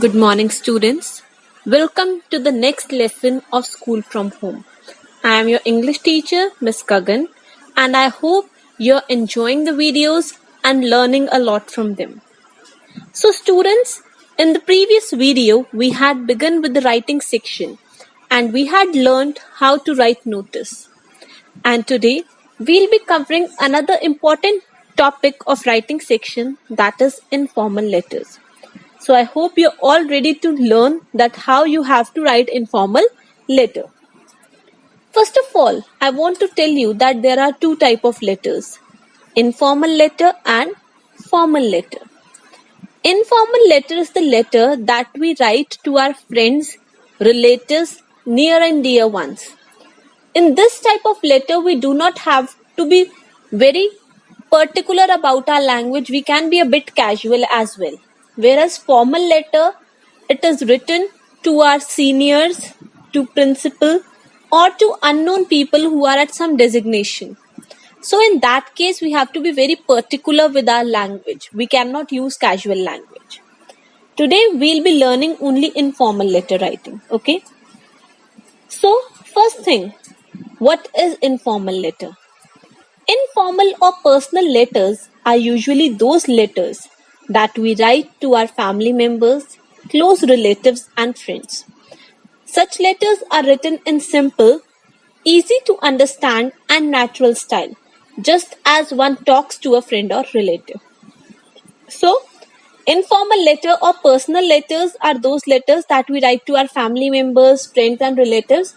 Good morning, students. Welcome to the next lesson of School from Home. I am your English teacher, Miss Kagan, and I hope you're enjoying the videos and learning a lot from them. So, students, in the previous video, we had begun with the writing section and we had learned how to write notice. And today, we'll be covering another important topic of writing section, that is informal letters. So I hope you're all ready to learn that how you have to write informal letter. First of all, I want to tell you that there are two types of letters, informal letter and formal letter. Informal letter is the letter that we write to our friends, relatives, near and dear ones. In this type of letter, we do not have to be very particular about our language. We can be a bit casual as well. Whereas formal letter, it is written to our seniors, to principal, or to unknown people who are at some designation. So in that case, we have to be very particular with our language. We cannot use casual language. Today, we'll be learning only informal letter writing. Okay. So first thing, what is informal letter? Informal or personal letters are usually those letters that we write to our family members, close relatives and friends. Such letters are written in simple, easy to understand and natural style, just as one talks to a friend or relative. So, informal letter or personal letters are those letters that we write to our family members, friends and relatives,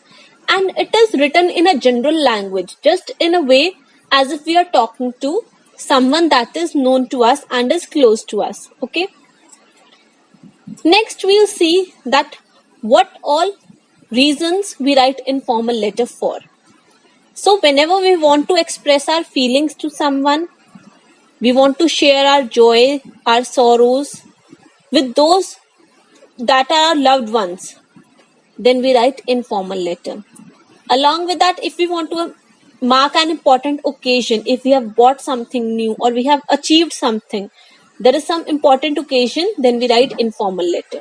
and it is written in a general language, just in a way as if we are talking to someone that is known to us and is close to us. Okay. Next, we'll see that what all reasons we write informal letter for. So, whenever we want to express our feelings to someone, we want to share our joy, our sorrows with those that are our loved ones, then we write informal letter. Along with that, if we want to mark an important occasion, if we have bought something new or we have achieved something, there is some important occasion, then we write informal letter.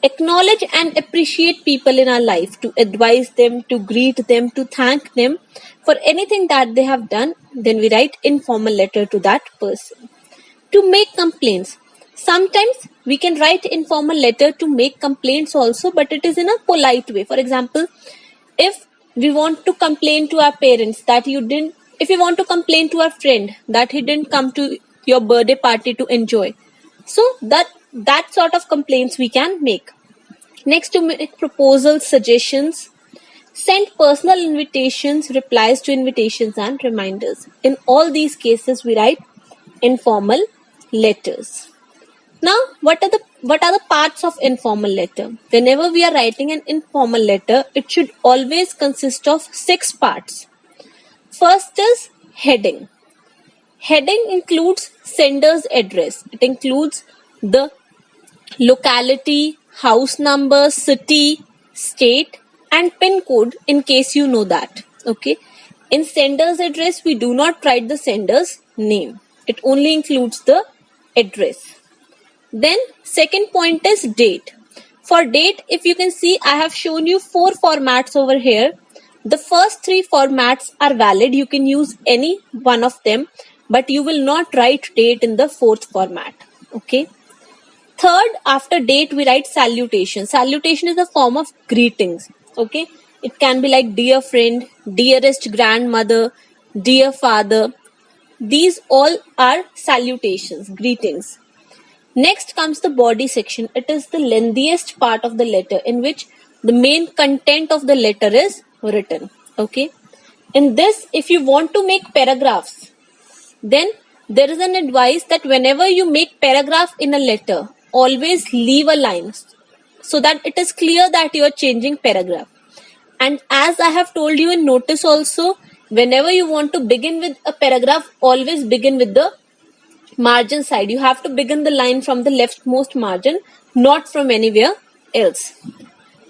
Acknowledge and appreciate people in our life, to advise them, to greet them, to thank them for anything that they have done, then we write informal letter to that person. To make complaints. Sometimes we can write informal letter to make complaints also, but it is in a polite way. For example, if we want to complain to our parents that if we want to complain to our friend that he didn't come to your birthday party to enjoy. So that sort of complaints we can make. Next, to make proposals, suggestions, send personal invitations, replies to invitations and reminders. In all these cases, we write informal letters. Now, what are the parts of informal letter? Whenever we are writing an informal letter, it should always consist of 6 parts. First is heading. Heading includes sender's address. It includes the locality, house number, city, state, and pin code in case you know that. Okay. In sender's address, we do not write the sender's name. It only includes the address. Then second point is date. For date, if you can see, I have shown you 4 formats over here. The first 3 formats are valid. You can use any one of them, but you will not write date in the 4th format. Okay. Third, after date, we write salutation. Salutation is a form of greetings. Okay. It can be like dear friend, dearest grandmother, dear father. These all are salutations, greetings. Next comes the body section. It is the lengthiest part of the letter in which the main content of the letter is written. Okay. In this, if you want to make paragraphs, then there is an advice that whenever you make paragraph in a letter, always leave a line so that it is clear that you are changing paragraph. And as I have told you in notice also, whenever you want to begin with a paragraph, always begin with the margin side. You have to begin the line from the leftmost margin, not from anywhere else.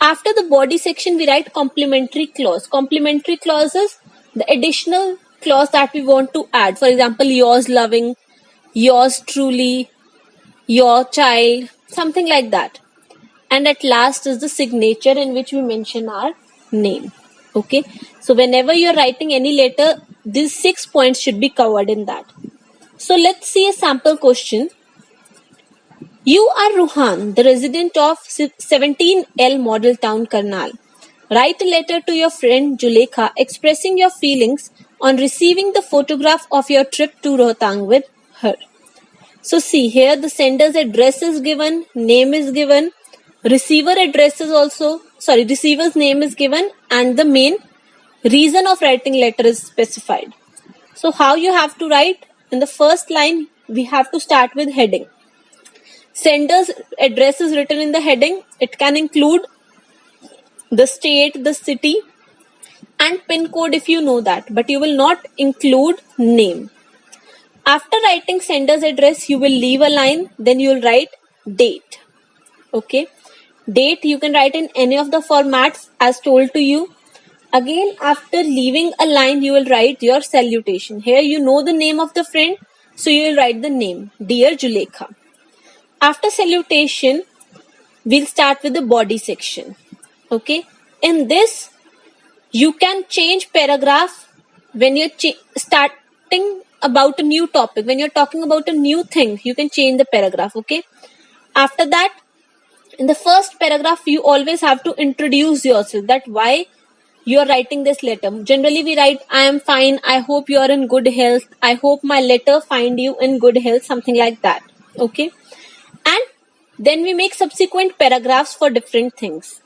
After the body section, we write complementary clause. Complementary clauses, the additional clause that we want to add. For example, yours loving, yours truly, your child, something like that. And at last is the signature, in which we mention our name. Okay, so whenever you're writing any letter, these 6 points should be covered in that. So let's see a sample question. You are Ruhan, the resident of 17L Model Town, Karnal. Write a letter to your friend Julekha expressing your feelings on receiving the photograph of your trip to Rohtang with her. So see here, the sender's address is given, name is given, receiver's name is given, and the main reason of writing letter is specified. So how you have to write? In the first line, we have to start with heading. Sender's address is written in the heading. It can include the state, the city, and pin code if you know that, but you will not include name. After writing sender's address, you will leave a line, then you will write date. Okay, date you can write in any of the formats as told to you. Again, after leaving a line, you will write your salutation. Here you know the name of the friend, so you will write the name, Dear Julekha. After salutation, we'll start with the body section. Okay, in this, you can change paragraph when you're starting about a new topic. When you're talking about a new thing, you can change the paragraph. Okay, after that, in the first paragraph, you always have to introduce yourself, that why you are writing this letter. Generally, we write, I am fine, I hope you are in good health, I hope my letter find you in good health, something like that. Okay, and then we make subsequent paragraphs for different things.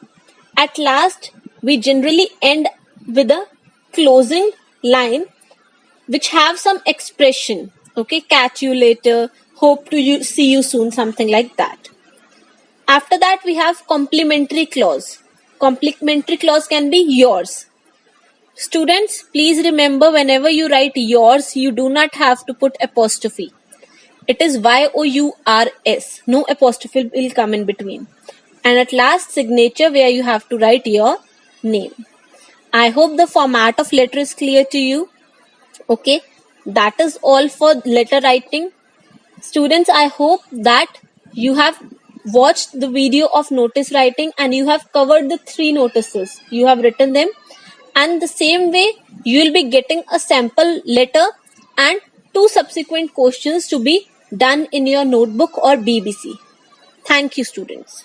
At last, we generally end with a closing line which have some expression. Okay, catch you later, hope to see you soon, something like that. After that, we have complementary clause. Complementary clause can be yours. Students, please remember, whenever you write yours, you do not have to put apostrophe. It is yours. No apostrophe will come in between. And at last, signature, where you have to write your name. I hope the format of letter is clear to you. Okay, that is all for letter writing. Students, I hope that you have watched the video of notice writing and you have covered the 3 notices. You have written them, and the same way you will be getting a sample letter and 2 subsequent questions to be done in your notebook or BBC. Thank you, students.